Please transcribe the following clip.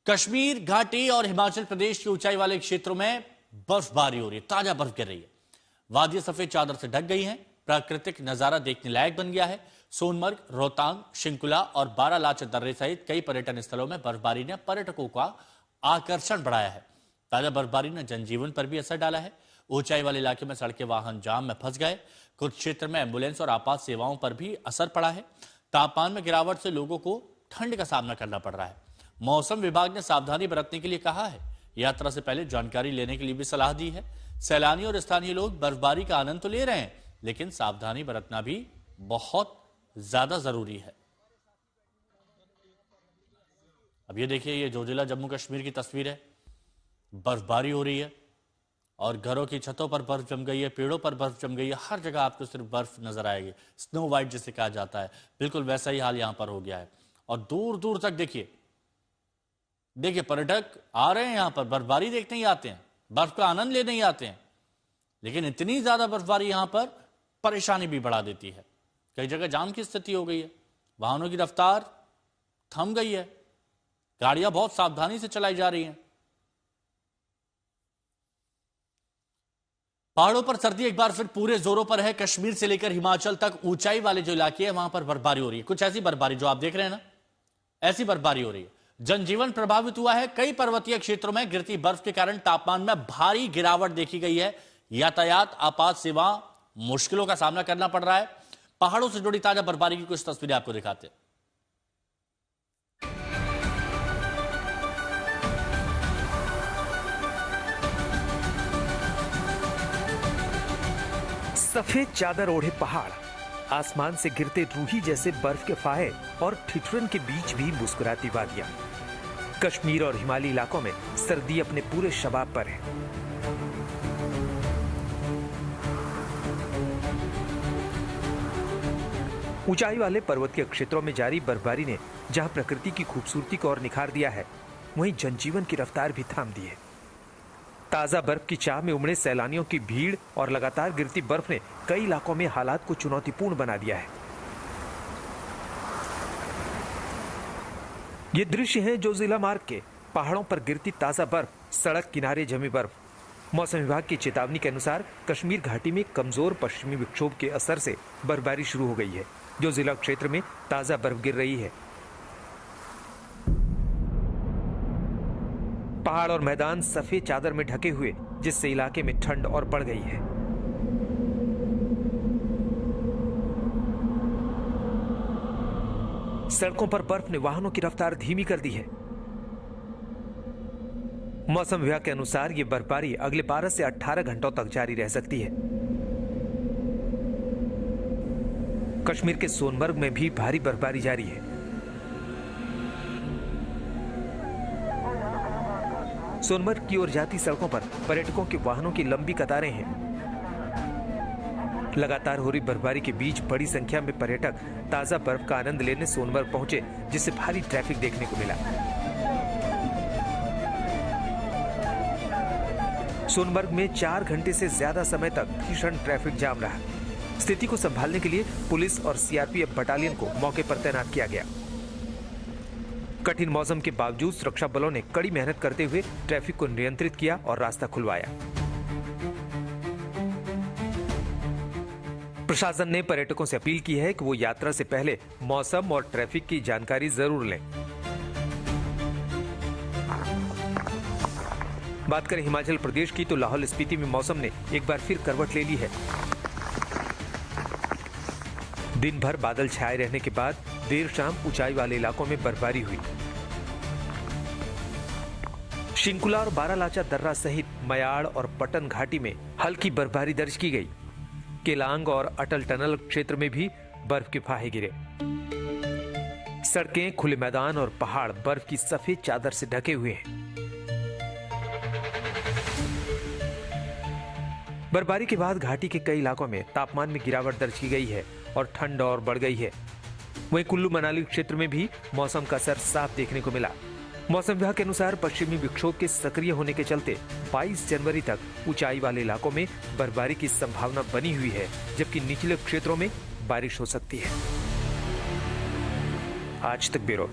कश्मीर घाटी और हिमाचल प्रदेश के ऊंचाई वाले क्षेत्रों में बर्फबारी हो रही है। ताजा बर्फ गिर रही है। वादियां सफेद चादर से ढक गई हैं। प्राकृतिक नजारा देखने लायक बन गया है। सोनमर्ग, रोहतांग, शिंकुला और बारालाचा दर्रे सहित कई पर्यटन स्थलों में बर्फबारी ने पर्यटकों का आकर्षण बढ़ाया है। ताजा बर्फबारी ने जनजीवन पर भी असर डाला है। ऊंचाई वाले इलाके में सड़कें वाहन जाम में फंस गए। कुछ क्षेत्र में एम्बुलेंस और आपात सेवाओं पर भी असर पड़ा है। तापमान में गिरावट से लोगों को ठंड का सामना करना पड़ रहा है। मौसम विभाग ने सावधानी बरतने के लिए कहा है। यात्रा से पहले जानकारी लेने के लिए भी सलाह दी है। सैलानी और स्थानीय लोग बर्फबारी का आनंद तो ले रहे हैं, लेकिन सावधानी बरतना भी बहुत ज्यादा जरूरी है। अब ये देखिए, ये जोजिला जम्मू कश्मीर की तस्वीर है। बर्फबारी हो रही है और घरों की छतों पर बर्फ जम गई है, पेड़ों पर बर्फ जम गई है। हर जगह आपको सिर्फ बर्फ नजर आएगी। स्नो वाइट जिसे कहा जाता है, बिल्कुल वैसा ही हाल यहां पर हो गया है। और दूर दूर तक देखिए पर्यटक आ रहे हैं, यहां पर बर्फबारी देखने ही आते हैं, बर्फ का आनंद लेने ही आते हैं। लेकिन इतनी ज्यादा बर्फबारी यहां पर परेशानी भी बढ़ा देती है। कई जगह जाम की स्थिति हो गई है। वाहनों की रफ्तार थम गई है। गाड़ियां बहुत सावधानी से चलाई जा रही हैं। पहाड़ों पर सर्दी एक बार फिर पूरे जोरों पर है। कश्मीर से लेकर हिमाचल तक ऊंचाई वाले जो इलाके हैं वहां पर बर्फबारी हो रही है। कुछ ऐसी बर्फबारी जो आप देख रहे हैं ना, ऐसी बर्फबारी हो रही है। जनजीवन प्रभावित हुआ है। कई पर्वतीय क्षेत्रों में गिरती बर्फ के कारण तापमान में भारी गिरावट देखी गई है। यातायात, आपात सेवा मुश्किलों का सामना करना पड़ रहा है। पहाड़ों से जुड़ी ताजा बर्फबारी की कुछ तस्वीरें आपको दिखाते हैं। सफेद चादर ओढ़े पहाड़, आसमान से गिरते रूही जैसे बर्फ के फाहे और ठिठुरन के बीच भी मुस्कुराती वादियां। कश्मीर और हिमालयी इलाकों में सर्दी अपने पूरे शबाब पर है। ऊंचाई वाले पर्वतीय क्षेत्रों में जारी बर्फबारी ने जहां प्रकृति की खूबसूरती को और निखार दिया है, वहीं जनजीवन की रफ्तार भी थाम दी है। ताजा बर्फ की चाह में उमड़े सैलानियों की भीड़ और लगातार गिरती बर्फ ने कई इलाकों में हालात को चुनौतीपूर्ण बना दिया है। ये दृश्य है जोजिला मार्ग के। पहाड़ों पर गिरती ताजा बर्फ, सड़क किनारे जमी बर्फ। मौसम विभाग की चेतावनी के अनुसार कश्मीर घाटी में कमजोर पश्चिमी विक्षोभ के असर से बर्फबारी शुरू हो गई है। जोजिला क्षेत्र में ताजा बर्फ गिर रही है। पहाड़ और मैदान सफेद चादर में ढके हुए, जिससे इलाके में ठंड और बढ़ गई है। सड़कों पर बर्फ ने वाहनों की रफ्तार धीमी कर दी है। मौसम विभाग के अनुसार यह बर्फबारी अगले 12 से 18 घंटों तक जारी रह सकती है। कश्मीर के सोनमर्ग में भी भारी बर्फबारी जारी है। सोनमर्ग की ओर जाती सड़कों पर पर्यटकों के वाहनों की लंबी कतारें हैं। लगातार हो रही बर्फबारी के बीच बड़ी संख्या में पर्यटक ताजा बर्फ का आनंद लेने सोनमर्ग पहुंचे, जिससे भारी ट्रैफिक देखने को मिला। सोनमर्ग में 4 घंटे से ज्यादा समय तक भीषण ट्रैफिक जाम रहा। स्थिति को संभालने के लिए पुलिस और सीआरपीएफ बटालियन को मौके पर तैनात किया गया। कठिन मौसम के बावजूद सुरक्षा बलों ने कड़ी मेहनत करते हुए ट्रैफिक को नियंत्रित किया और रास्ता खुलवाया। प्रशासन ने पर्यटकों से अपील की है कि वो यात्रा से पहले मौसम और ट्रैफिक की जानकारी जरूर लें। बात करें हिमाचल प्रदेश की, तो लाहौल स्पीति में मौसम ने एक बार फिर करवट ले ली है। दिन भर बादल छाए रहने के बाद देर शाम ऊंचाई वाले इलाकों में बर्फबारी हुई। शिंकुला और बारालाचा दर्रा सहित मयाड़ और पटन घाटी में हल्की बर्फबारी दर्ज की गई। केलांग और अटल टनल क्षेत्र में भी बर्फ के फाहे गिरे। सड़कें, खुले मैदान और पहाड़ बर्फ की सफेद चादर से ढके हुए हैं। बर्फबारी के बाद घाटी के कई इलाकों में तापमान में गिरावट दर्ज की गई है और ठंड और बढ़ गई है। वहीं कुल्लू मनाली क्षेत्र में भी मौसम का असर साफ देखने को मिला। मौसम विभाग के अनुसार पश्चिमी विक्षोभ के सक्रिय होने के चलते 22 जनवरी तक ऊंचाई वाले इलाकों में बर्फबारी की संभावना बनी हुई है, जबकि निचले क्षेत्रों में बारिश हो सकती है। आज तक ब्यूरो।